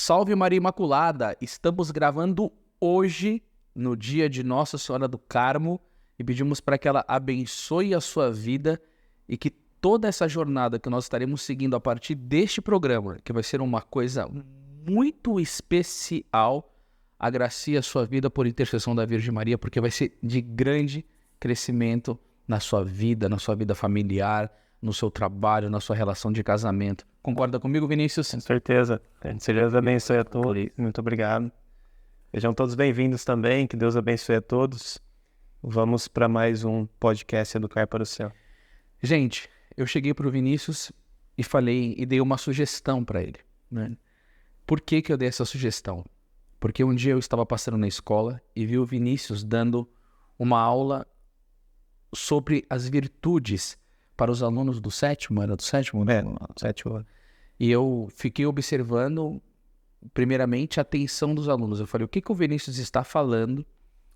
Salve Maria Imaculada! Estamos gravando hoje, no dia de Nossa Senhora do Carmo, e pedimos para que ela abençoe a sua vida e que toda essa jornada que nós estaremos seguindo a partir deste programa, que vai ser uma coisa muito especial, agracie a sua vida por intercessão da Virgem Maria, porque vai ser de grande crescimento na sua vida familiar, no seu trabalho, na sua relação de casamento. Concorda comigo, Vinícius? Com certeza. Que Deus abençoe a todos. Muito obrigado. Sejam todos bem-vindos também. Que Deus abençoe a todos. Vamos para mais um podcast Educar para o Céu. Gente, eu cheguei para o Vinícius e falei e dei uma sugestão para ele, né? Por que eu dei essa sugestão? Porque um dia eu estava passando na escola e vi o Vinícius dando uma aula sobre as virtudes para os alunos do sétimo, era do sétimo? É, sétimo. E eu fiquei observando, primeiramente, a atenção dos alunos. Eu falei, o que o Vinícius está falando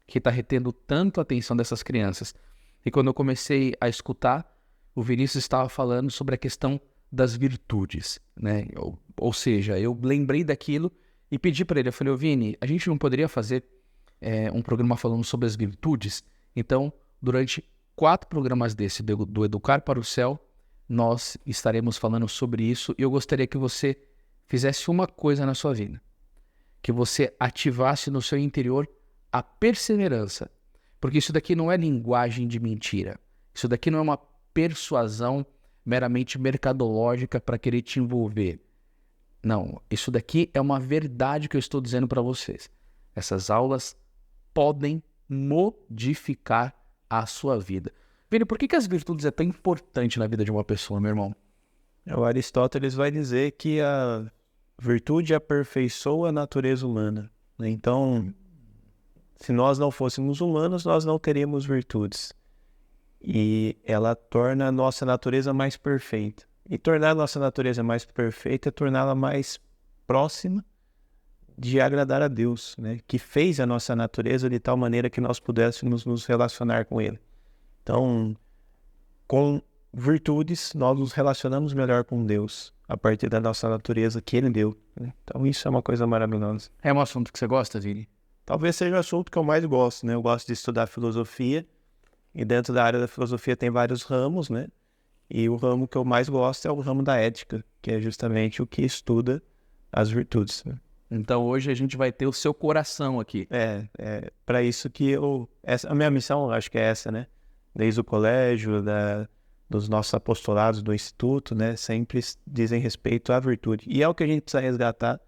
que está retendo tanto a atenção dessas crianças? E quando eu comecei a escutar, o Vinícius estava falando sobre a questão das virtudes, né? Ou seja, eu lembrei daquilo e pedi para ele, eu falei, Vini, a gente não poderia fazer um programa falando sobre as virtudes? Então, durante 4 programas desse do Educar para o Céu, nós estaremos falando sobre isso e eu gostaria que você fizesse uma coisa na sua vida, que você ativasse no seu interior a perseverança, porque isso daqui não é linguagem de mentira, isso daqui não é uma persuasão meramente mercadológica para querer te envolver. Não, isso daqui é uma verdade que eu estou dizendo para vocês. Essas aulas podem modificar a sua vida. Vini, por que as virtudes é tão importante na vida de uma pessoa, meu irmão? O Aristóteles vai dizer que a virtude aperfeiçoa a natureza humana, né? Então, se nós não fôssemos humanos, nós não teríamos virtudes. E ela torna a nossa natureza mais perfeita. E tornar a nossa natureza mais perfeita é torná-la mais próxima de agradar a Deus, né? Que fez a nossa natureza de tal maneira que nós pudéssemos nos relacionar com Ele. Então, com virtudes, nós nos relacionamos melhor com Deus, a partir da nossa natureza que Ele deu, né? Então, isso é uma coisa maravilhosa. É um assunto que você gosta, Vini? Talvez seja o assunto que eu mais gosto, né? Eu gosto de estudar filosofia, e dentro da área da filosofia tem vários ramos, né? E o ramo que eu mais gosto é o ramo da ética, que é justamente o que estuda as virtudes, né? Então hoje a gente vai ter o seu coração aqui. É para isso que a minha missão, acho que é essa, né? Desde o colégio, dos nossos apostolados do instituto, né? Sempre dizem respeito à virtude. E é o que a gente precisa resgatar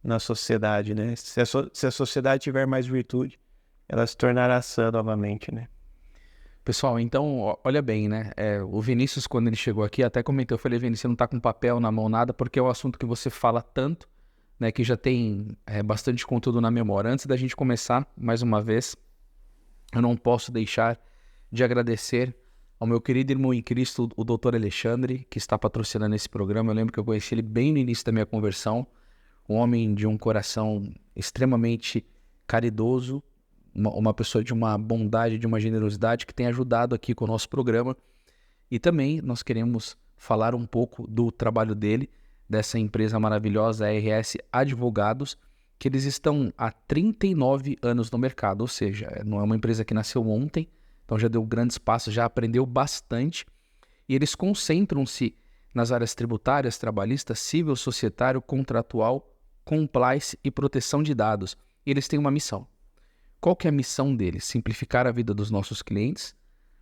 na sociedade, né? Se a sociedade tiver mais virtude, ela se tornará sã novamente, né? Pessoal, então, olha bem, né? O Vinícius, quando ele chegou aqui, até comentou, eu falei, Vinícius, você não tá com papel na mão, nada, porque é um assunto que você fala tanto, né? Que já tem bastante conteúdo na memória. Antes da gente começar, mais uma vez, eu não posso deixar de agradecer ao meu querido irmão em Cristo, o Dr. Alexandre, que está patrocinando esse programa. Eu lembro que eu conheci ele bem no início da minha conversão, um homem de um coração extremamente caridoso, uma pessoa de uma bondade, de uma generosidade que tem ajudado aqui com o nosso programa. E também nós queremos falar um pouco do trabalho dele, dessa empresa maravilhosa, a RS Advogados, que eles estão há 39 anos no mercado, ou seja, não é uma empresa que nasceu ontem, então já deu grandes passos, já aprendeu bastante, e eles concentram-se nas áreas tributárias, trabalhista, civil, societário, contratual, compliance e proteção de dados. E eles têm uma missão. Qual que é a missão deles? Simplificar a vida dos nossos clientes,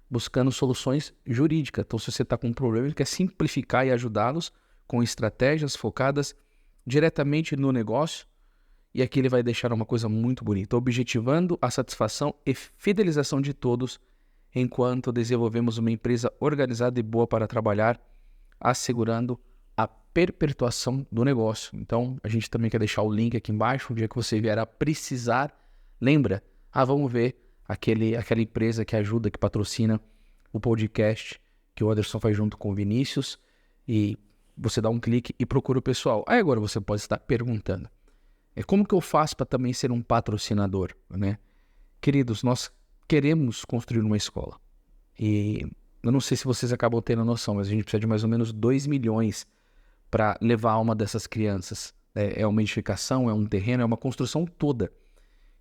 buscando soluções jurídicas. Então, se você está com um problema, ele quer simplificar e ajudá-los com estratégias focadas diretamente no negócio. E aqui ele vai deixar uma coisa muito bonita, objetivando a satisfação e fidelização de todos, enquanto desenvolvemos uma empresa organizada e boa para trabalhar, assegurando a perpetuação do negócio. Então, a gente também quer deixar o link aqui embaixo, um dia que você vier a precisar, lembra, vamos ver aquela empresa que ajuda, que patrocina o podcast que o Anderson faz junto com o Vinícius, e você dá um clique e procura o pessoal. Aí agora você pode estar perguntando, como que eu faço para também ser um patrocinador, né? Queridos, nós queremos construir uma escola. E eu não sei se vocês acabam tendo noção, mas a gente precisa de mais ou menos 2 milhões para levar uma dessas crianças, é uma edificação, é um terreno, é uma construção toda.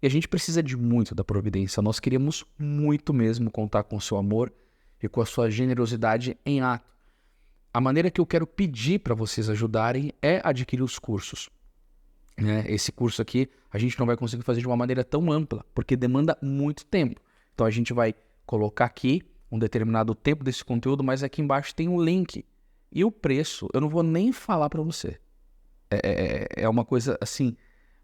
E a gente precisa de muito da providência. Nós queríamos muito mesmo contar com o seu amor e com a sua generosidade em ato. A maneira que eu quero pedir para vocês ajudarem é adquirir os cursos. Esse curso aqui a gente não vai conseguir fazer de uma maneira tão ampla, porque demanda muito tempo. Então a gente vai colocar aqui um determinado tempo desse conteúdo, mas aqui embaixo tem um link. E o preço, eu não vou nem falar para você. É uma coisa assim,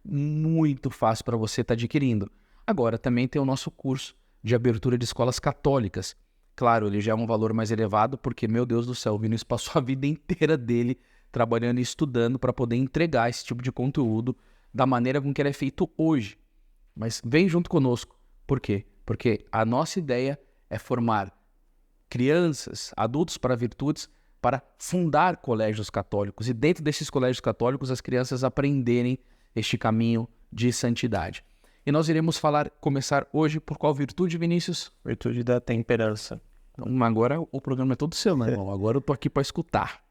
muito fácil para você estar adquirindo. Agora também tem o nosso curso de abertura de escolas católicas. Claro, ele já é um valor mais elevado, porque, meu Deus do céu, o Vinícius passou a vida inteira dele trabalhando e estudando para poder entregar esse tipo de conteúdo da maneira com que ele é feito hoje. Mas vem junto conosco. Por quê? Porque a nossa ideia é formar crianças, adultos para virtudes, para fundar colégios católicos. E dentro desses colégios católicos, as crianças aprenderem este caminho de santidade. E nós iremos começar hoje por qual virtude, Vinícius? Virtude da temperança. Então, agora o programa é todo seu, né, irmão? Agora eu tô aqui para escutar.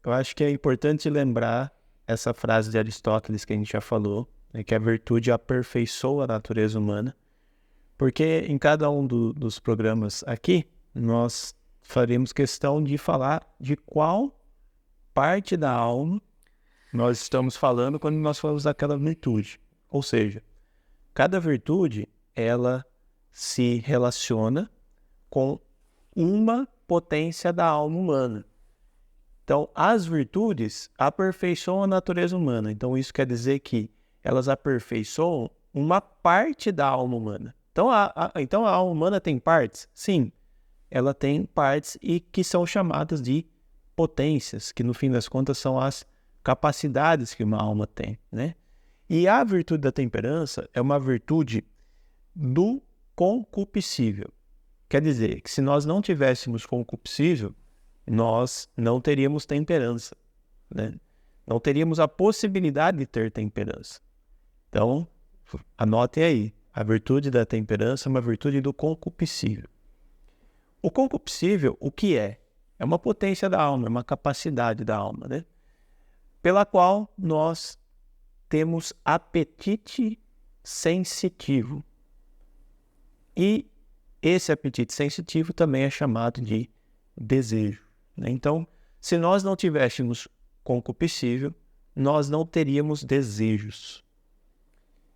Eu acho que é importante lembrar essa frase de Aristóteles que a gente já falou, né, que a virtude aperfeiçoa a natureza humana, porque em cada um dos programas aqui, nós faremos questão de falar de qual parte da alma nós estamos falando quando nós falamos daquela virtude. Ou seja, cada virtude, ela se relaciona com uma potência da alma humana. Então, as virtudes aperfeiçoam a natureza humana. Então, isso quer dizer que elas aperfeiçoam uma parte da alma humana. Então, a alma humana tem partes? Sim, ela tem partes e que são chamadas de potências, que no fim das contas são as capacidades que uma alma tem, né? E a virtude da temperança é uma virtude do concupiscível. Quer dizer que se nós não tivéssemos concupiscível, nós não teríamos temperança, né? Não teríamos a possibilidade de ter temperança. Então, anotem aí, a virtude da temperança é uma virtude do concupiscível. O concupiscível, o que é? É uma potência da alma, é uma capacidade da alma, né? Pela qual nós temos apetite sensitivo. E esse apetite sensitivo também é chamado de desejo, né? Então, se nós não tivéssemos concupiscível, nós não teríamos desejos.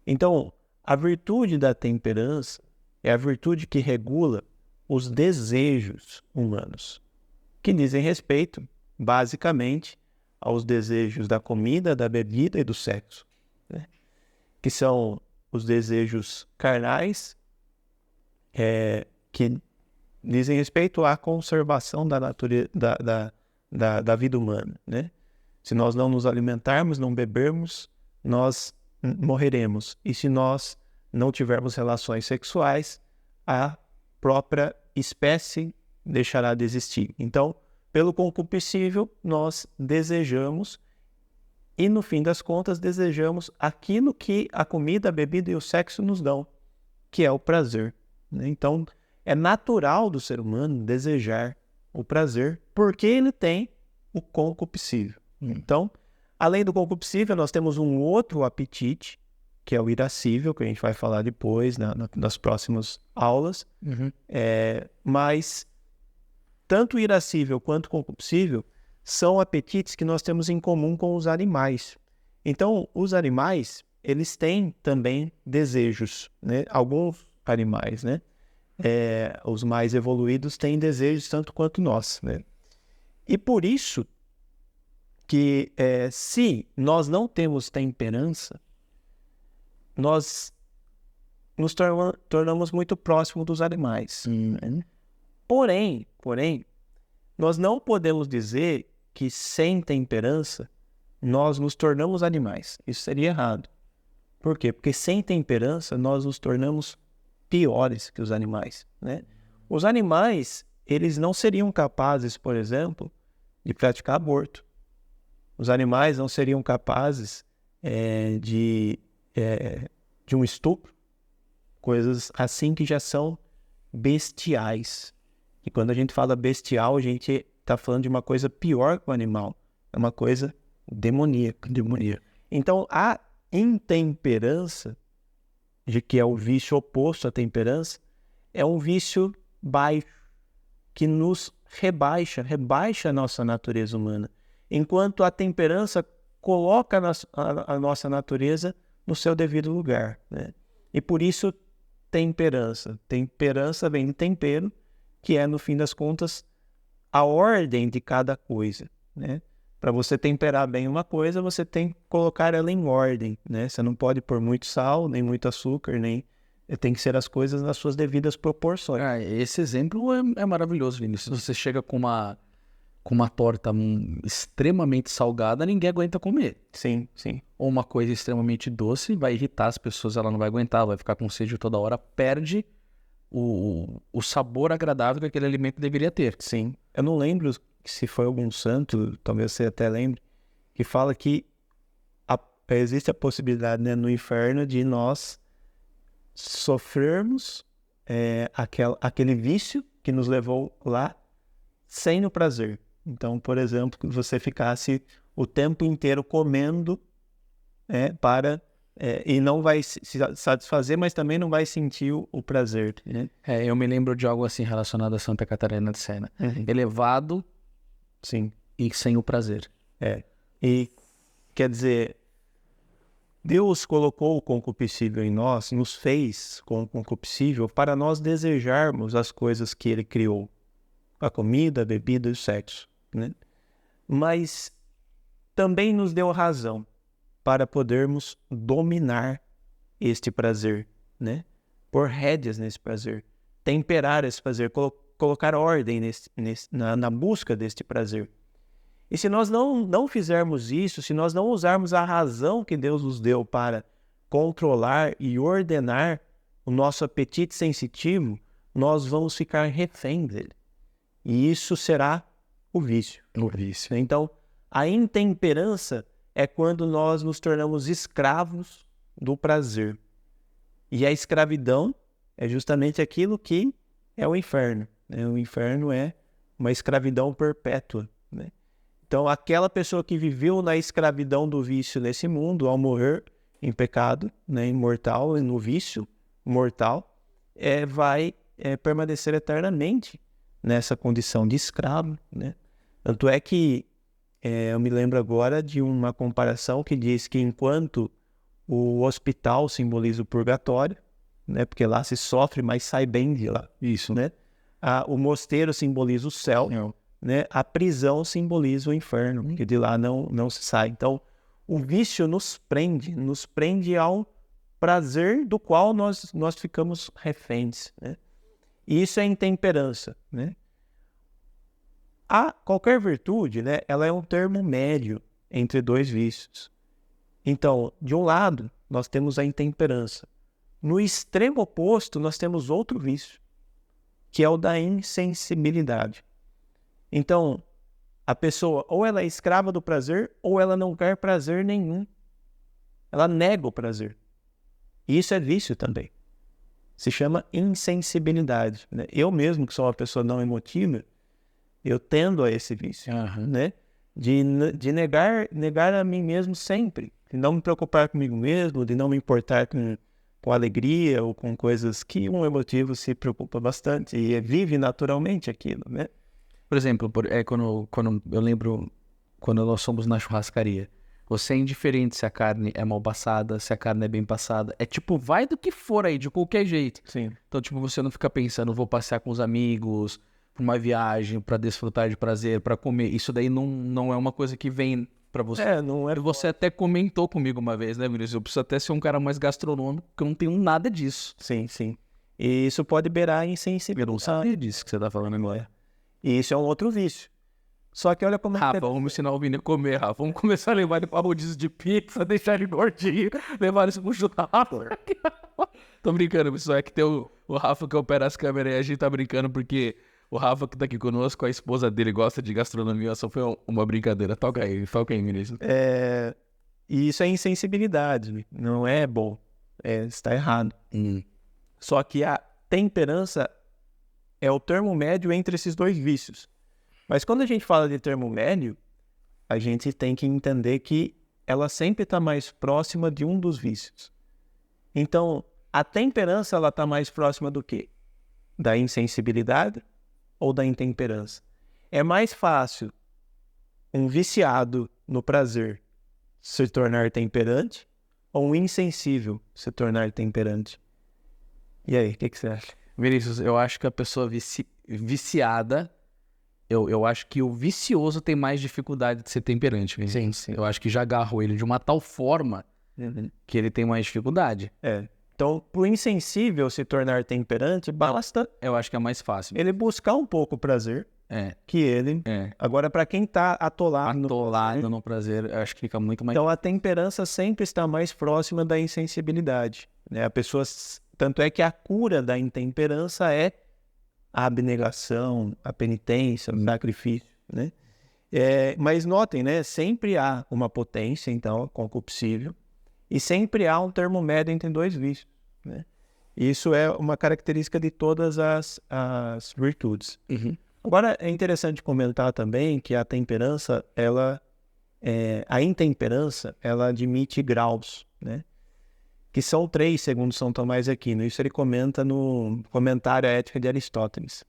Então, a virtude da temperança é a virtude que regula os desejos humanos, que dizem respeito, basicamente, aos desejos da comida, da bebida e do sexo, né? Que são os desejos carnais, que dizem respeito à conservação da natureza, da vida humana, né? Se nós não nos alimentarmos, não bebermos, nós morreremos. E se nós não tivermos relações sexuais, a própria espécie deixará de existir. Então, pelo concupiscível, nós desejamos e, no fim das contas, desejamos aquilo que a comida, a bebida e o sexo nos dão, que é o prazer, né? Então, é natural do ser humano desejar o prazer, porque ele tem o concupiscível. Então, além do concupiscível, nós temos um outro apetite, que é o irascível, que a gente vai falar depois, nas próximas aulas. Mas tanto o irascível quanto o concupiscível são apetites que nós temos em comum com os animais. Então, os animais, eles têm também desejos, né? Alguns animais, né? Os mais evoluídos têm desejos tanto quanto nós, né? E por isso que se nós não temos temperança, nós nos tornamos muito próximos dos animais. Né? Porém, nós não podemos dizer que sem temperança nós nos tornamos animais. Isso seria errado. Por quê? Porque sem temperança nós nos tornamos piores que os animais, né? Os animais, eles não seriam capazes, por exemplo, de praticar aborto. Os animais não seriam capazes de um estupro, coisas assim que já são bestiais. E quando a gente fala bestial, a gente está falando de uma coisa pior que o animal. É uma coisa demoníaca. Então, a intemperança, de que é o vício oposto à temperança, é um vício baixo, que nos rebaixa a nossa natureza humana, enquanto a temperança coloca a nossa natureza no seu devido lugar, né? E por isso, temperança. Temperança vem de tempero, que é, no fim das contas, a ordem de cada coisa, né? Para você temperar bem uma coisa, você tem que colocar ela em ordem, né? Você não pode pôr muito sal, nem muito açúcar, nem... Tem que ser as coisas nas suas devidas proporções. Esse exemplo é maravilhoso, Vinícius. Você chega com uma torta extremamente salgada, ninguém aguenta comer. Sim. Ou uma coisa extremamente doce, vai irritar as pessoas, ela não vai aguentar, vai ficar com sede toda hora, perde o sabor agradável que aquele alimento deveria ter. Sim. Eu não lembro se foi algum santo, talvez você até lembre, que fala que existe a possibilidade, né, no inferno de nós sofrermos aquele vício que nos levou lá sem o prazer. Então, por exemplo, que você ficasse o tempo inteiro comendo e não vai se satisfazer, mas também não vai sentir o prazer, né? Eu me lembro de algo assim relacionado a Santa Catarina de Sena. Elevado, sim, e sem o prazer. E, quer dizer, Deus colocou o concupiscível em nós, nos fez com o concupiscível para nós desejarmos as coisas que Ele criou. A comida, a bebida e o sexo, né? Mas também nos deu razão para podermos dominar este prazer, né? Pôr rédeas nesse prazer, temperar esse prazer, colocar ordem na busca deste prazer. E se nós não fizermos isso, se nós não usarmos a razão que Deus nos deu para controlar e ordenar o nosso apetite sensitivo, nós vamos ficar refém dele. E isso será o vício. Então, a intemperança é quando nós nos tornamos escravos do prazer. E a escravidão é justamente aquilo que é o inferno, né? O inferno é uma escravidão perpétua, né? Então, aquela pessoa que viveu na escravidão do vício nesse mundo, ao morrer em pecado, né, imortal, no vício mortal, vai permanecer eternamente nessa condição de escravo, né? Tanto é que eu me lembro agora de uma comparação que diz que enquanto o hospital simboliza o purgatório, né, porque lá se sofre, mas sai bem de lá. Isso. Né? O mosteiro simboliza o céu, né? A prisão simboliza o inferno, porque de lá não se sai. Então, o vício nos prende ao prazer do qual nós ficamos reféns, né? E isso é intemperança, né? Qualquer virtude, né, ela é um termo médio entre dois vícios. Então, de um lado, nós temos a intemperança. No extremo oposto, nós temos outro vício, que é o da insensibilidade. Então, a pessoa ou ela é escrava do prazer, ou ela não quer prazer nenhum. Ela nega o prazer. E isso é vício também. Se chama insensibilidade, né? Eu mesmo, que sou uma pessoa não emotiva, eu tendo a esse vício, né? De negar a mim mesmo sempre. De não me preocupar comigo mesmo, de não me importar com alegria ou com coisas que um emotivo se preocupa bastante e vive naturalmente aquilo, né? Por exemplo, quando eu lembro quando nós fomos na churrascaria, você é indiferente se a carne é mal passada, se a carne é bem passada. É tipo, vai do que for aí, de qualquer jeito. Sim. Então, tipo, você não fica pensando, vou passear com os amigos, pra uma viagem, pra desfrutar de prazer, pra comer. Isso daí não é uma coisa que vem pra você. Não é. Você até comentou comigo uma vez, né, Vinícius? Eu preciso até ser um cara mais gastronômico, porque eu não tenho nada disso. Sim. E isso pode beirar a insensibilidade. Eu não sabia disso que você tá falando agora. E isso é um outro vício. Só que olha como é que... Rafa, vamos ensinar o Vini a comer, Rafa. Vamos começar a levar ele pra rodízio de pizza, deixar ele gordinho, levar ele pro churrasco. Tô brincando, pessoal. É que tem o Rafa que opera as câmeras e a gente tá brincando porque o Rafa que tá aqui conosco, a esposa dele gosta de gastronomia. Só foi uma brincadeira. Toca aí, Vinícius. E isso é insensibilidade. Não é bom. Está errado. Só que a temperança é o termo médio entre esses dois vícios. Mas quando a gente fala de termo médio, a gente tem que entender que ela sempre está mais próxima de um dos vícios. Então, a temperança, ela está mais próxima do quê? Da insensibilidade ou da intemperança? É mais fácil um viciado no prazer se tornar temperante ou um insensível se tornar temperante? E aí, o que você acha? Vinícius, eu acho que a pessoa viciada, eu acho que o vicioso tem mais dificuldade de ser temperante, Vinícius. Sim. Eu acho que já agarrou ele de uma tal forma que ele tem mais dificuldade. Então, para o insensível se tornar temperante, basta Eu acho que é mais fácil. ele buscar um pouco o prazer que ele... Agora, para quem está atolado No prazer, eu acho que fica muito mais... Então, a temperança sempre está mais próxima da insensibilidade, né? A pessoa... Tanto é que a cura da intemperança é a abnegação, a penitência, o sacrifício, né? Mas notem, né? Sempre há uma potência, então, concupiscível, e sempre há um termo médio entre dois vícios, né? Isso é uma característica de todas as virtudes. Agora, é interessante comentar também que a temperança, a intemperança, ela admite graus, né? Que são 3, segundo São Tomás de Aquino. Isso ele comenta no Comentário à Ética de Aristóteles.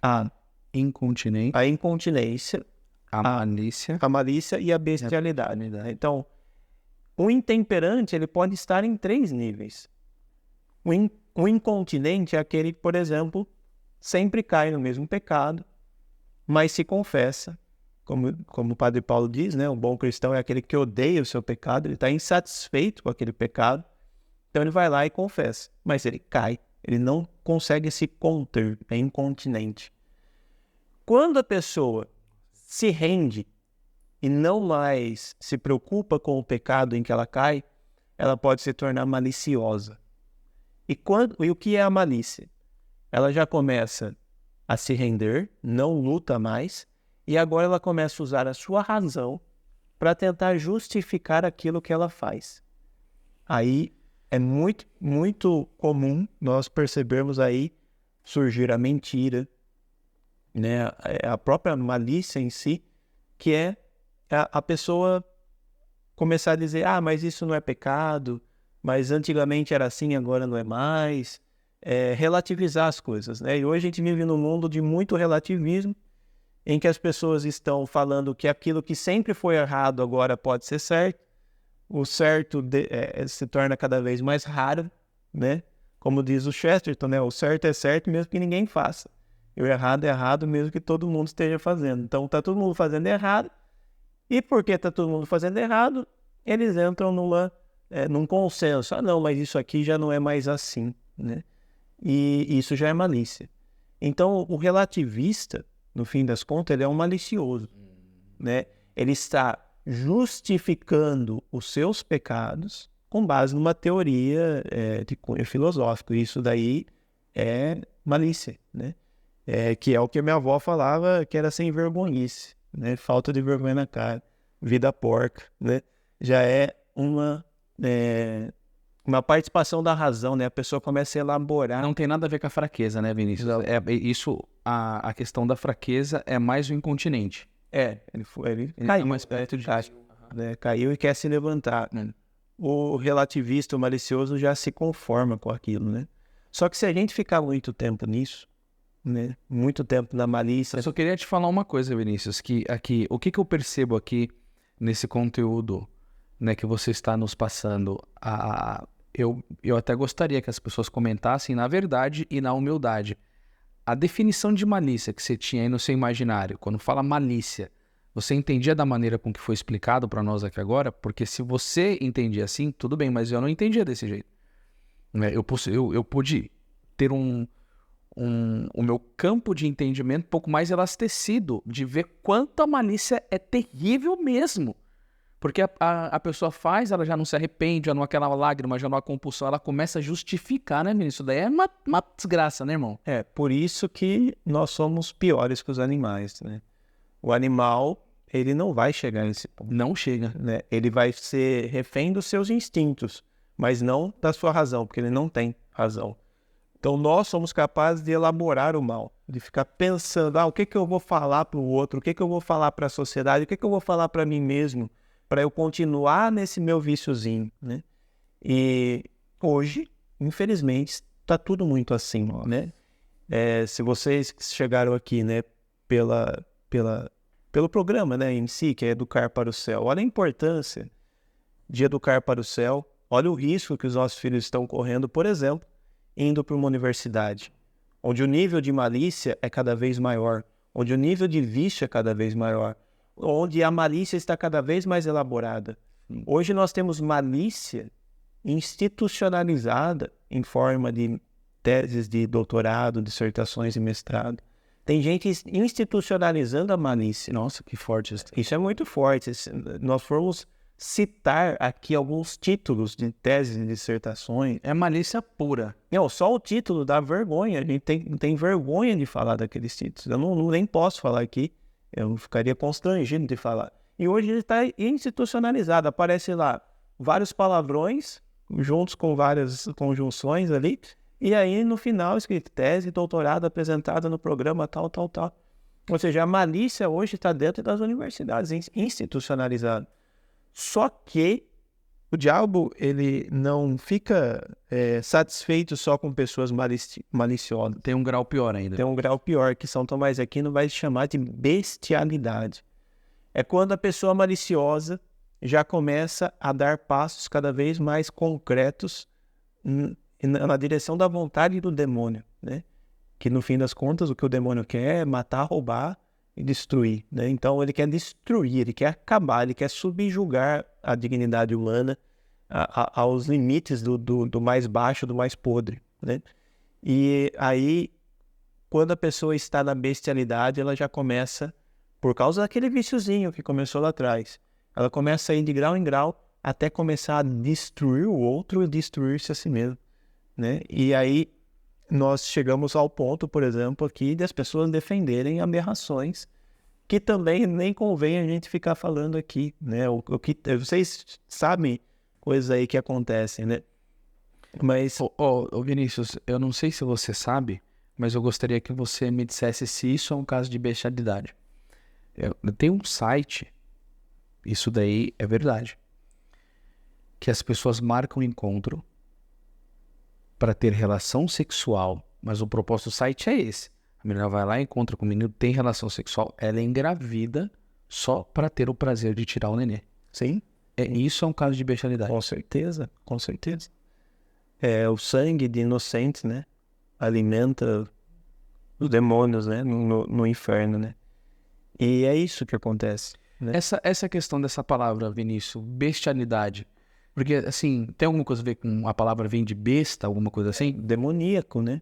A incontinência, a malícia e a bestialidade. Então, o intemperante, ele pode estar em 3 níveis. O incontinente é aquele que, por exemplo, sempre cai no mesmo pecado, mas se confessa. Como o Padre Paulo diz, né? Um bom cristão é aquele que odeia o seu pecado, ele está insatisfeito com aquele pecado, então ele vai lá e confessa, mas ele cai, ele não consegue se conter, é incontinente. Quando a pessoa se rende e não mais se preocupa com o pecado em que ela cai, ela pode se tornar maliciosa. E o que é a malícia? Ela já começa a se render, não luta mais, e agora ela começa a usar a sua razão para tentar justificar aquilo que ela faz. Aí é muito, muito comum nós percebermos aí surgir a mentira, né? A própria malícia em si, que é a pessoa começar a dizer, mas isso não é pecado, mas antigamente era assim, agora não é mais. Relativizar as coisas, né? E hoje a gente vive num mundo de muito relativismo, em que as pessoas estão falando que aquilo que sempre foi errado agora pode ser certo, o certo se torna cada vez mais raro, né? Como diz o Chesterton, né? O certo é certo mesmo que ninguém faça. E o errado é errado mesmo que todo mundo esteja fazendo. Então está todo mundo fazendo errado, e porque está todo mundo fazendo errado, eles entram num consenso. Não, mas isso aqui já não é mais assim, né? E isso já é malícia. Então o relativista, no fim das contas, ele é um malicioso, né? Ele está justificando os seus pecados com base numa teoria de cunho filosófico. Isso daí é malícia, né? Que é o que a minha avó falava, que era sem vergonhice, né? Falta de vergonha na cara, vida porca, né? Já é uma participação da razão, né? A pessoa começa a elaborar. Não tem nada a ver com a fraqueza, né, Vinícius? A questão da fraqueza é mais o incontinente. Ele caiu mais perto de né? Caiu e quer se levantar. O relativista, o malicioso, já se conforma com aquilo, né? Só que se a gente ficar muito tempo nisso, né? Muito tempo na malícia... Eu só queria te falar uma coisa, Vinícius, que aqui, o que eu percebo aqui nesse conteúdo, né, que você está nos passando, eu até gostaria que as pessoas comentassem na verdade e na humildade. A definição de malícia que você tinha aí no seu imaginário, quando fala malícia, você entendia da maneira com que foi explicado para nós aqui agora? Porque se você entendia assim, tudo bem, mas eu não entendia desse jeito. Eu pude ter o meu campo de entendimento um pouco mais elastecido, de ver quanto a malícia é terrível mesmo. Porque a pessoa faz, ela já não se arrepende, já não há aquela lágrima, já não há compulsão, ela começa a justificar, né, Vinícius? Isso daí é uma desgraça, né, irmão? Por isso que nós somos piores que os animais, né? O animal, ele não vai chegar nesse ponto. Não chega. Né? Ele vai ser refém dos seus instintos, mas não da sua razão, porque ele não tem razão. Então, nós somos capazes de elaborar o mal, de ficar pensando, o que eu vou falar para o outro, o que eu vou falar para a sociedade, o que eu vou falar para mim mesmo, para eu continuar nesse meu viciozinho, né? E hoje, infelizmente, está tudo muito assim, né? Se vocês chegaram aqui, né, pelo programa, né, em si, que é Educar para o Céu, olha a importância de educar para o céu, olha o risco que os nossos filhos estão correndo, por exemplo, indo para uma universidade, onde o nível de malícia é cada vez maior, onde o nível de vício é cada vez maior, onde a malícia está cada vez mais elaborada. Hoje nós temos malícia institucionalizada em forma de teses de doutorado, dissertações e mestrado. Tem gente institucionalizando a malícia. Nossa, que forte isso. Isso é muito forte. Nós formos citar aqui alguns títulos de teses e dissertações. É malícia pura. Não, só o título dá vergonha. A gente tem vergonha de falar daqueles títulos. Eu nem posso falar aqui. Eu ficaria constrangido de falar. E hoje ele está institucionalizado. Aparece lá vários palavrões, juntos com várias conjunções ali. E aí, no final, escrito tese, doutorado apresentada no programa tal. Ou seja, a malícia hoje está dentro das universidades, institucionalizada. Só que o diabo, ele não fica satisfeito só com pessoas maliciosas. Tem um grau pior ainda. Tem um grau pior, que São Tomás de Aquino vai chamar de bestialidade. É quando a pessoa maliciosa já começa a dar passos cada vez mais concretos na direção da vontade do demônio, né? Que no fim das contas o que o demônio quer é matar, roubar e destruir, né? Então ele quer destruir, ele quer acabar, ele quer subjugar a dignidade humana aos limites do mais baixo, do mais podre, né? E aí, quando a pessoa está na bestialidade, ela já começa, por causa daquele viciozinho que começou lá atrás, ela começa a ir de grau em grau até começar a destruir o outro e destruir-se a si mesmo, né? E aí nós chegamos ao ponto, por exemplo, aqui das pessoas defenderem aberrações que também nem convém a gente ficar falando aqui, né? Vocês sabem coisas aí que acontecem, né? Mas... Vinícius, eu não sei se você sabe, mas eu gostaria que você me dissesse se isso é um caso de bestialidade. Eu tenho um site, isso daí é verdade, que as pessoas marcam encontro para ter relação sexual, mas o propósito do site é esse. A menina vai lá, encontra com o menino, tem relação sexual, ela é engravida só para ter o prazer de tirar o nenê. Sim. Isso é um caso de bestialidade. Com certeza, com certeza. O sangue de inocentes, né? Alimenta os demônios, né? No inferno, né? E é isso que acontece, né? Essa questão dessa palavra, Vinícius, bestialidade, porque, assim, tem alguma coisa a ver com a palavra vem de besta, alguma coisa assim? Demoníaco, né?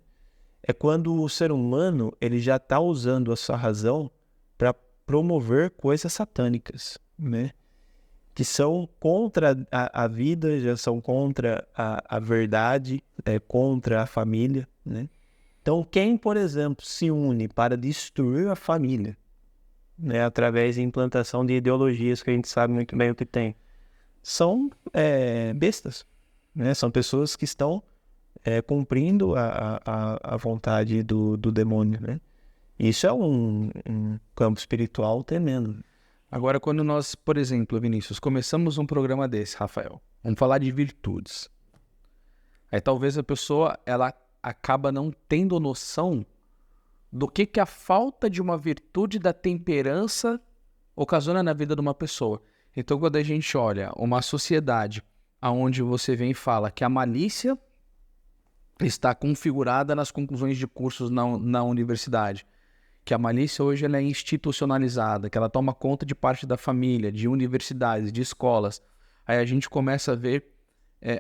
É quando o ser humano, ele já está usando a sua razão para promover coisas satânicas, né? Que são contra a vida, já são contra a verdade, contra a família, né? Então, quem, por exemplo, se une para destruir a família, né, através da implantação de ideologias que a gente sabe muito bem o que tem, são bestas, né? São pessoas que estão cumprindo a vontade do demônio, né? Isso é um campo espiritual tremendo. Agora, quando nós, por exemplo, Vinícius, começamos um programa desse, Rafael, vamos falar de virtudes. Aí talvez a pessoa, ela acaba não tendo noção do que a falta de uma virtude da temperança ocasiona na vida de uma pessoa. Então, quando a gente olha uma sociedade onde você vem e fala que a malícia está configurada nas conclusões de cursos na universidade, que a malícia hoje ela é institucionalizada, que ela toma conta de parte da família, de universidades, de escolas, aí a gente começa a ver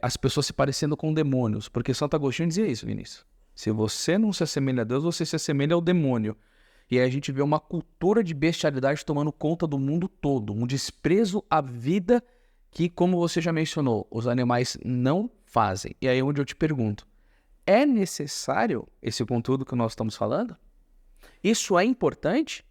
as pessoas se parecendo com demônios, porque Santo Agostinho dizia isso, Vinícius. Se você não se assemelha a Deus, você se assemelha ao demônio. E aí a gente vê uma cultura de bestialidade tomando conta do mundo todo, um desprezo à vida que, como você já mencionou, os animais não fazem. E aí é onde eu te pergunto, é necessário esse conteúdo que nós estamos falando? Isso é importante?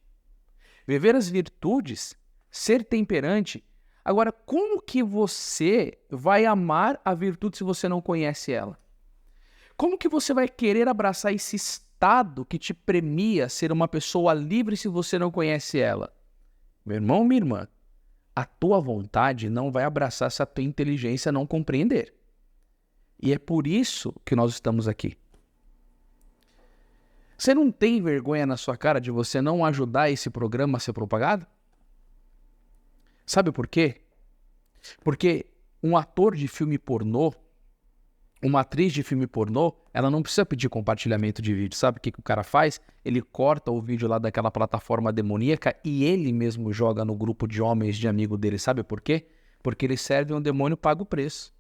Viver as virtudes, ser temperante. Agora, como que você vai amar a virtude se você não conhece ela? Como que você vai querer abraçar esse estado que te premia ser uma pessoa livre se você não conhece ela? Meu irmão, minha irmã, a tua vontade não vai abraçar se a tua inteligência não compreender. E é por isso que nós estamos aqui. Você não tem vergonha na sua cara de você não ajudar esse programa a ser propagado? Sabe por quê? Porque um ator de filme pornô, uma atriz de filme pornô, ela não precisa pedir compartilhamento de vídeo. Sabe o que o cara faz? Ele corta o vídeo lá daquela plataforma demoníaca e ele mesmo joga no grupo de homens de amigo dele. Sabe por quê? Porque ele serve um demônio e paga o preço.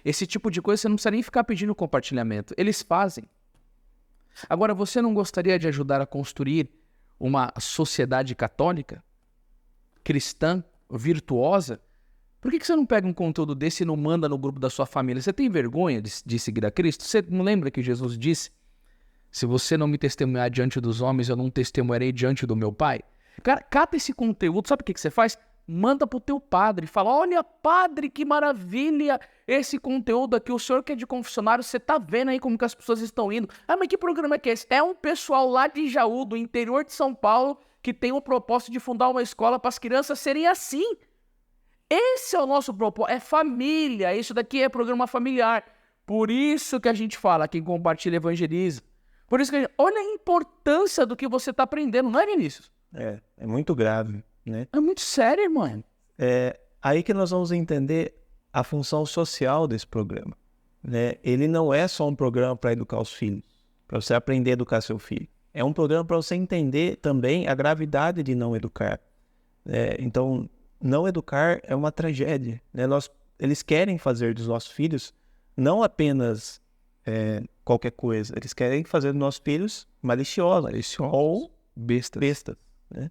Esse tipo de coisa você não precisa nem ficar pedindo compartilhamento. Eles fazem. Agora, você não gostaria de ajudar a construir uma sociedade católica, cristã, virtuosa? Por que você não pega um conteúdo desse e não manda no grupo da sua família? Você tem vergonha de seguir a Cristo? Você não lembra que Jesus disse: se você não me testemunhar diante dos homens, eu não testemunharei diante do meu Pai? Cara, cata esse conteúdo, sabe o que você faz? Manda pro teu padre, fala: olha, padre, que maravilha esse conteúdo aqui, o senhor que é de confessionário, você tá vendo aí como que as pessoas estão indo? Ah, mas que programa que é esse? É um pessoal lá de Jaú, do interior de São Paulo, que tem o propósito de fundar uma escola para as crianças serem assim. Esse é o nosso propósito, é família, isso daqui é programa familiar. Por isso que a gente fala, quem compartilha evangeliza. Por isso que a gente, olha a importância do que você está aprendendo, não é, Vinícius? É muito grave, né? É muito sério, irmão. É aí que nós vamos entender a função social desse programa, né? Ele não é só um programa para educar os filhos, para você aprender a educar seu filho. É um programa para você entender também a gravidade de não educar. Então, não educar é uma tragédia, né? Eles querem fazer dos nossos filhos não apenas qualquer coisa, eles querem fazer dos nossos filhos maliciosos ou bestas, né?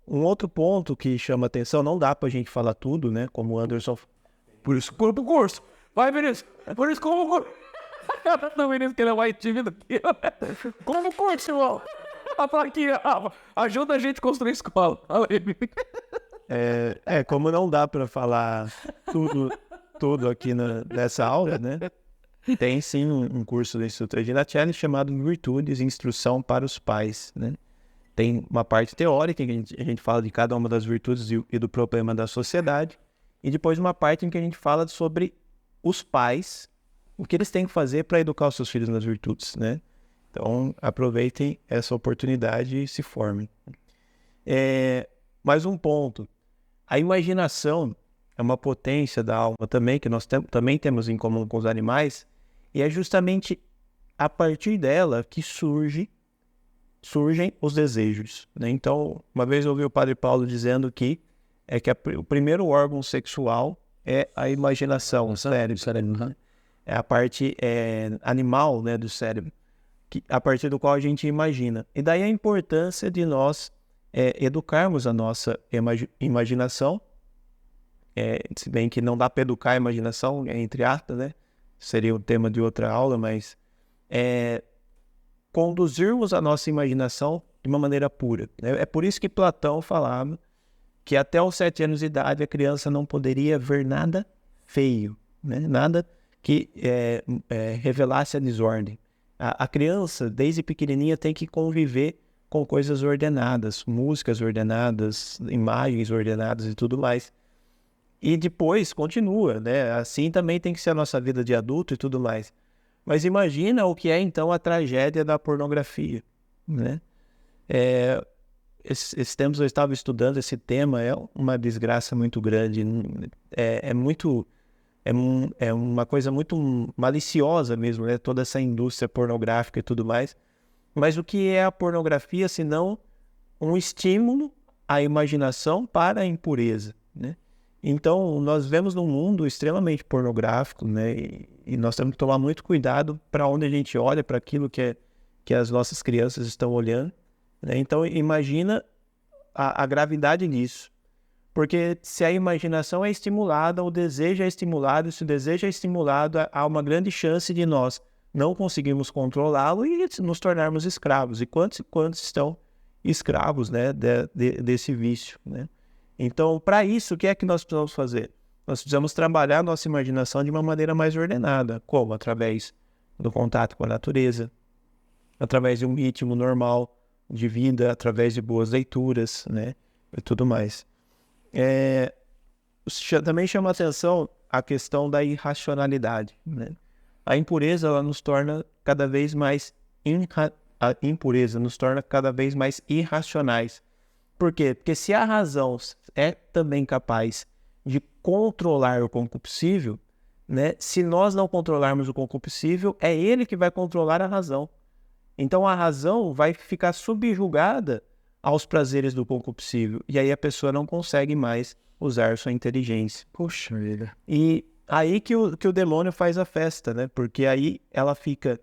Um outro ponto que chama atenção, não dá pra gente falar tudo, né? Como o Anderson... Por isso, corpo curso. Vai, Vinícius. Por isso, como curso. Não, Vinícius, que ele é mais tímido aqui. Como curso, irmão. A plaquinha, ajuda a gente a construir escola. Como não dá pra falar tudo aqui nessa aula, né? Tem sim um curso do Instituto Regina Coeli chamado Virtudes e Instrução para os Pais, né? Tem uma parte teórica em que a gente fala de cada uma das virtudes e do problema da sociedade, e depois uma parte em que a gente fala sobre os pais, o que eles têm que fazer para educar os seus filhos nas virtudes, né? Então, aproveitem essa oportunidade e se formem. Mais um ponto. A imaginação é uma potência da alma também, que nós também temos em comum com os animais, e é justamente a partir dela que surgem os desejos, né? Então, uma vez eu ouvi o Padre Paulo dizendo que o primeiro órgão sexual é a imaginação, o cérebro, né? É a parte animal, né, do cérebro, a partir do qual a gente imagina. E daí a importância de nós educarmos a nossa imaginação, se bem que não dá para educar a imaginação, entre aspas, né? Seria o tema de outra aula, mas conduzirmos a nossa imaginação de uma maneira pura, né? É por isso que Platão falava que até os 7 anos de idade a criança não poderia ver nada feio, né? Nada que revelasse a desordem. A criança, desde pequenininha, tem que conviver com coisas ordenadas, músicas ordenadas, imagens ordenadas e tudo mais. E depois continua, né? Assim também tem que ser a nossa vida de adulto e tudo mais. Mas imagina o que é, então, a tragédia da pornografia, né? Esses tempos eu estava estudando esse tema, é uma desgraça muito grande, é uma coisa muito maliciosa mesmo, né? Toda essa indústria pornográfica e tudo mais. Mas o que é a pornografia, senão um estímulo à imaginação para a impureza, né? Então, nós vivemos num mundo extremamente pornográfico, né? E nós temos que tomar muito cuidado para onde a gente olha, para aquilo que as nossas crianças estão olhando, né? Então, imagina a gravidade disso. Porque se a imaginação é estimulada, o desejo é estimulado, se o desejo é estimulado, há uma grande chance de nós não conseguirmos controlá-lo e nos tornarmos escravos. E quantos estão escravos, né, desse vício, né? Então, para isso, o que é que nós precisamos fazer? nós precisamos trabalhar a nossa imaginação de uma maneira mais ordenada. Como? Através do contato com a natureza, através de um ritmo normal de vida, através de boas leituras, né? E tudo mais. Também chama atenção a questão da irracionalidade, né? A impureza, ela nos torna cada vez mais a impureza nos torna cada vez mais irracionais. Por quê? Porque se a razão é também capaz de controlar o concupiscível, né? Se nós não controlarmos o concupiscível, é ele que vai controlar a razão. Então a razão vai ficar subjugada aos prazeres do concupiscível. E aí a pessoa não consegue mais usar sua inteligência. Puxa vida. E aí que o demônio faz a festa, né? Porque aí ela fica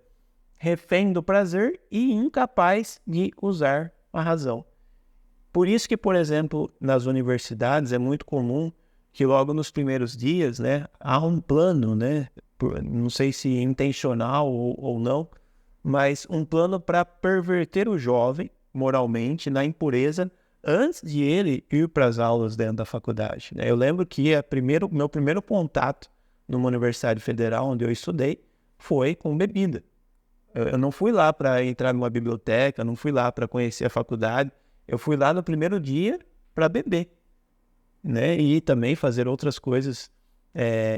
refém do prazer e incapaz de usar a razão. Por isso que, por exemplo, nas universidades é muito comum que logo nos primeiros dias, né, há um plano, né? Não sei se intencional ou não, mas um plano para perverter o jovem moralmente na impureza antes de ele ir para as aulas dentro da faculdade, né? Eu lembro que meu primeiro contato numa universidade federal onde eu estudei foi com bebida. Eu não fui lá para entrar numa biblioteca, não fui lá para conhecer a faculdade, eu fui lá no primeiro dia para beber, né? E também fazer outras coisas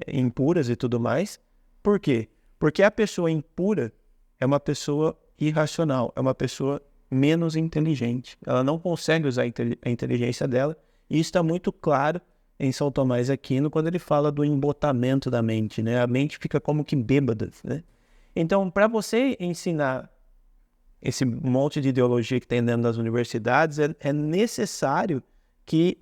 impuras e tudo mais. Por quê? Porque a pessoa impura é uma pessoa irracional, é uma pessoa menos inteligente. Ela não consegue usar a inteligência dela, e isso está muito claro em São Tomás de Aquino quando ele fala do embotamento da mente, né? A mente fica como que bêbada, né? Então, para você ensinar esse monte de ideologia que tem dentro das universidades, é necessário que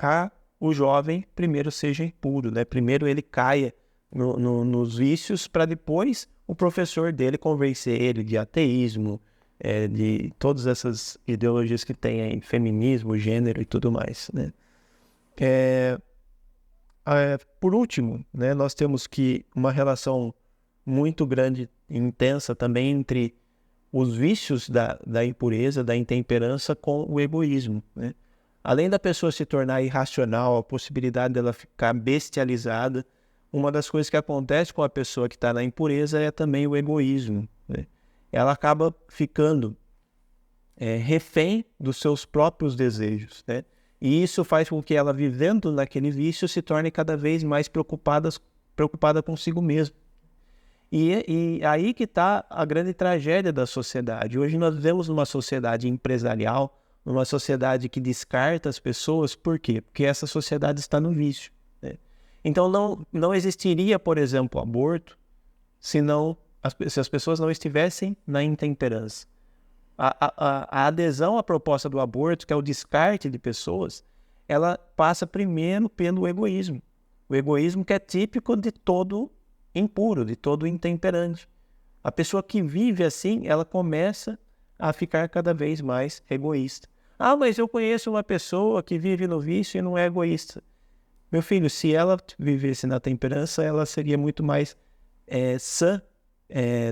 o jovem primeiro seja impuro, né? Primeiro ele caia nos vícios, para depois o professor dele convencer ele de ateísmo, de todas essas ideologias que tem aí, feminismo, gênero e tudo mais, né? Por último, né, nós temos que uma relação muito grande e intensa também entre os vícios da impureza, da intemperança com o egoísmo, né? Além da pessoa se tornar irracional, a possibilidade dela ficar bestializada, uma das coisas que acontece com a pessoa que está na impureza é também o egoísmo, né? Ela acaba ficando refém dos seus próprios desejos, né? E isso faz com que ela, vivendo naquele vício, se torne cada vez mais preocupada consigo mesma. E aí que está a grande tragédia da sociedade. Hoje nós vivemos numa sociedade empresarial, numa sociedade que descarta as pessoas. Por quê? Porque essa sociedade está no vício, né? Então não existiria, por exemplo, aborto se as pessoas não estivessem na intemperança. A adesão à proposta do aborto, que é o descarte de pessoas, ela passa primeiro pelo egoísmo. O egoísmo que é típico de todo impuro, de todo intemperante. A pessoa que vive assim, ela começa a ficar cada vez mais egoísta. Ah, mas eu conheço uma pessoa que vive no vício e não é egoísta. Meu filho, se ela vivesse na temperança, ela seria muito mais sã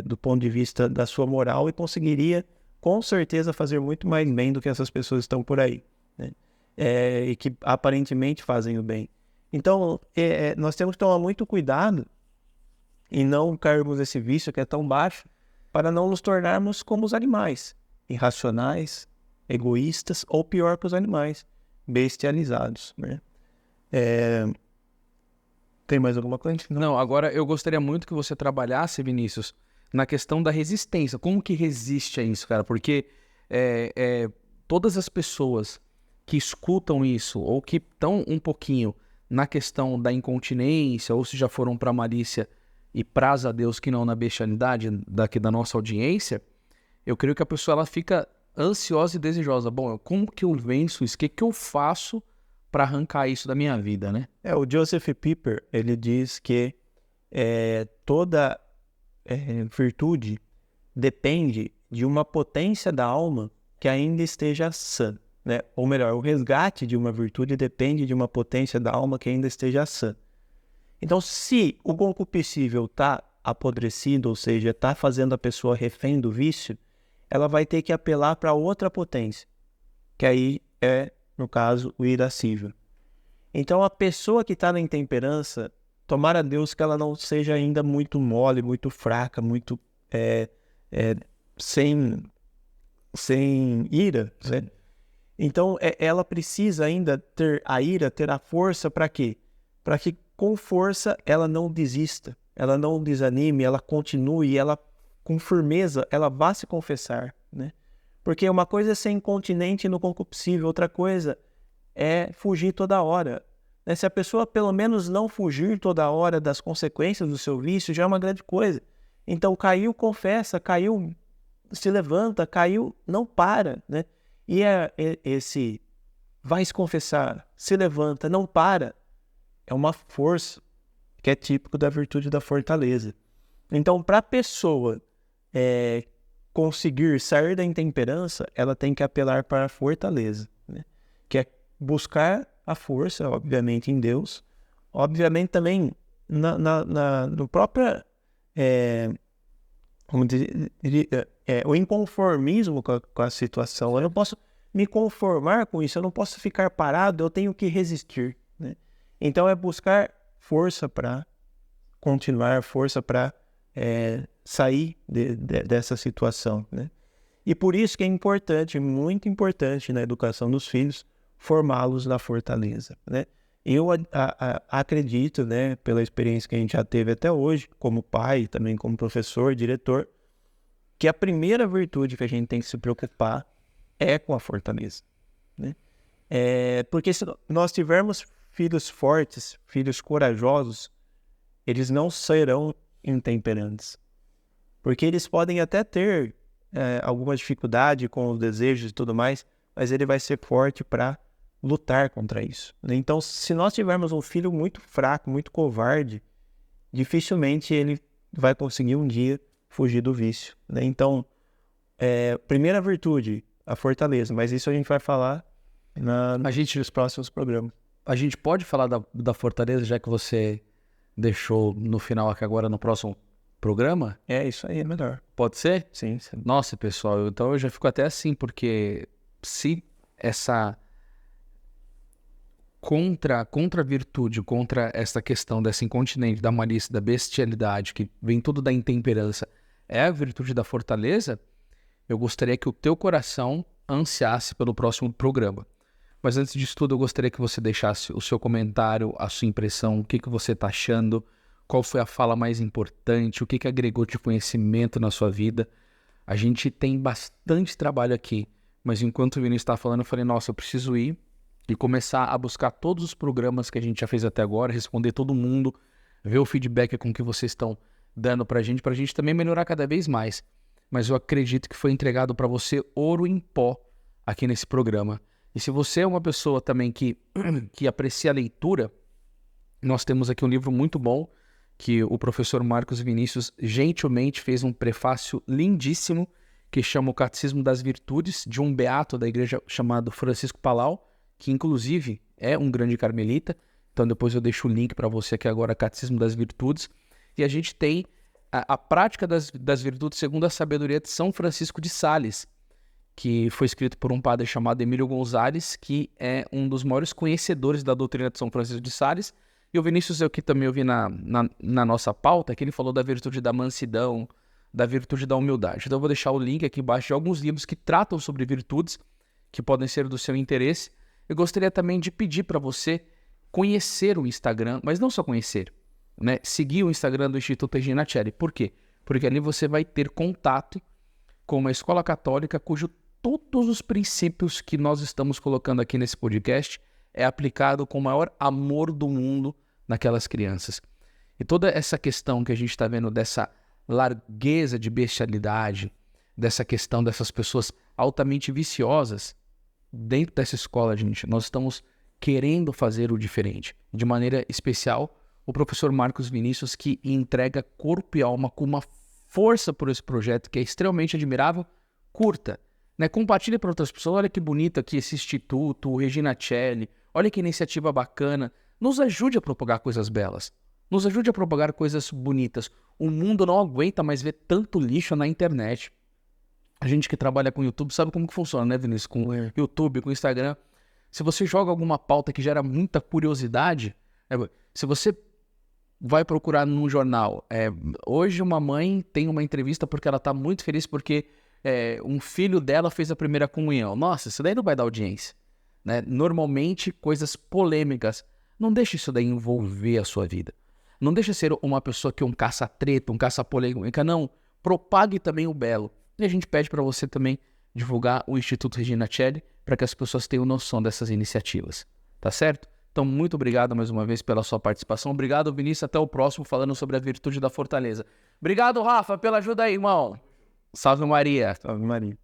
do ponto de vista da sua moral e conseguiria, com certeza, fazer muito mais bem do que essas pessoas que estão por aí, né? E que aparentemente fazem o bem. Então, nós temos que tomar muito cuidado e não cairmos nesse vício que é tão baixo, para não nos tornarmos como os animais, irracionais, egoístas, ou pior que os animais, bestializados, né? Tem mais alguma coisa? Não, agora eu gostaria muito que você trabalhasse, Vinícius, na questão da resistência. Como que resiste a isso, cara? Porque todas as pessoas que escutam isso, ou que estão um pouquinho na questão da incontinência, ou se já foram para a malícia e praza a Deus que não na bestialidade daqui da nossa audiência, eu creio que a pessoa ela fica ansiosa e desejosa. Bom, como que eu venço isso? O que eu faço para arrancar isso da minha vida, né? O Joseph Pieper, ele diz que toda virtude depende de uma potência da alma que ainda esteja sã, né? Ou melhor, o resgate de uma virtude depende de uma potência da alma que ainda esteja sã. Então, se o concupiscível está apodrecido, ou seja, está fazendo a pessoa refém do vício, ela vai ter que apelar para outra potência, que aí no caso, o irascível. Então, a pessoa que está na intemperança, tomara a Deus que ela não seja ainda muito mole, muito fraca, muito sem ira, né? Então, ela precisa ainda ter a ira, ter a força para quê? Para que com força ela não desista, ela não desanime, ela continue, ela com firmeza, ela vá se confessar, né? Porque uma coisa é ser incontinente no concupiscível, outra coisa é fugir toda hora, né? Se a pessoa pelo menos não fugir toda hora das consequências do seu vício, já é uma grande coisa. Então, caiu, confessa, caiu, se levanta, caiu, não para, né? E esse vai se confessar, se levanta, não para, é uma força que é típico da virtude da fortaleza. Então, para a pessoa conseguir sair da intemperança, ela tem que apelar para a fortaleza, né? Que é buscar a força, obviamente, em Deus, obviamente também no próprio o inconformismo com a situação. Eu não posso me conformar com isso, eu não posso ficar parado, eu tenho que resistir, né? Então é buscar força para continuar, força para sair dessa situação, né? E por isso que é importante, muito importante na educação dos filhos, formá-los na fortaleza, né? Eu acredito, né, pela experiência que a gente já teve até hoje, como pai, também como professor, diretor, que a primeira virtude que a gente tem que se preocupar é com a fortaleza, né? Porque se nós tivermos filhos fortes, filhos corajosos, eles não serão intemperantes. Porque eles podem até ter alguma dificuldade com os desejos e tudo mais, mas ele vai ser forte para lutar contra isso, né? Então, se nós tivermos um filho muito fraco, muito covarde, dificilmente ele vai conseguir um dia fugir do vício, né? Então, primeira virtude, a fortaleza, mas isso a gente vai falar nos próximos programas. A gente pode falar da fortaleza, já que você deixou no final aqui agora no próximo programa? Isso aí é melhor. Pode ser? Sim, sim. Nossa, pessoal, então eu já fico até assim, porque se essa contra a virtude, contra essa questão dessa incontinência, da malícia, da bestialidade, que vem tudo da intemperança, é a virtude da fortaleza, eu gostaria que o teu coração ansiasse pelo próximo programa. Mas antes disso tudo, eu gostaria que você deixasse o seu comentário, a sua impressão, o que você está achando, qual foi a fala mais importante, o que agregou de conhecimento na sua vida. A gente tem bastante trabalho aqui, mas enquanto o Vinícius estava falando, eu falei, nossa, eu preciso ir e começar a buscar todos os programas que a gente já fez até agora, responder todo mundo, ver o feedback com que vocês estão dando para a gente também melhorar cada vez mais. Mas eu acredito que foi entregado para você ouro em pó aqui nesse programa. E se você é uma pessoa também que aprecia a leitura, nós temos aqui um livro muito bom, que o professor Marcos Vinícius gentilmente fez um prefácio lindíssimo, que chama O Catecismo das Virtudes, de um beato da igreja chamado Francisco Palau, que inclusive é um grande carmelita. Então depois eu deixo o link para você aqui agora, Catecismo das Virtudes. E a gente tem a prática das virtudes segundo a sabedoria de São Francisco de Sales, que foi escrito por um padre chamado Emílio Gonzalez, que é um dos maiores conhecedores da doutrina de São Francisco de Sales. E o Vinícius, eu que também ouvi na nossa pauta, que ele falou da virtude da mansidão, da virtude da humildade. Então eu vou deixar o link aqui embaixo de alguns livros que tratam sobre virtudes, que podem ser do seu interesse. Eu gostaria também de pedir para você conhecer o Instagram, mas não só conhecer, né? Seguir o Instagram do Instituto Regina Coeli. Por quê? Porque ali você vai ter contato com uma escola católica cujo todos os princípios que nós estamos colocando aqui nesse podcast é aplicado com o maior amor do mundo naquelas crianças. E toda essa questão que a gente está vendo dessa largueza de bestialidade, dessa questão dessas pessoas altamente viciosas, dentro dessa escola, gente, nós estamos querendo fazer o diferente. De maneira especial, o professor Marcos Vinícius, que entrega corpo e alma com uma força por esse projeto, que é extremamente admirável. Curta, né? Compartilhe para outras pessoas. Olha que bonito aqui esse instituto, o Regina Coeli. Olha que iniciativa bacana. Nos ajude a propagar coisas belas. Nos ajude a propagar coisas bonitas. O mundo não aguenta mais ver tanto lixo na internet. A gente que trabalha com YouTube sabe como que funciona, né, Vinícius? Com YouTube, com Instagram. Se você joga alguma pauta que gera muita curiosidade, se você vai procurar num jornal. Hoje uma mãe tem uma entrevista porque ela está muito feliz porque um filho dela fez a primeira comunhão. Nossa, isso daí não vai dar audiência, né? Normalmente, coisas polêmicas. Não deixe isso daí envolver a sua vida. Não deixe ser uma pessoa que é um caça-treta, um caça-polêmica. Não. Propague também o belo. E a gente pede para você também divulgar o Instituto Regina Coeli para que as pessoas tenham noção dessas iniciativas. Tá certo? Então, muito obrigado mais uma vez pela sua participação. Obrigado, Vinícius. Até o próximo, falando sobre a virtude da fortaleza. Obrigado, Rafa, pela ajuda aí, irmão. Salve Maria. Salve Maria.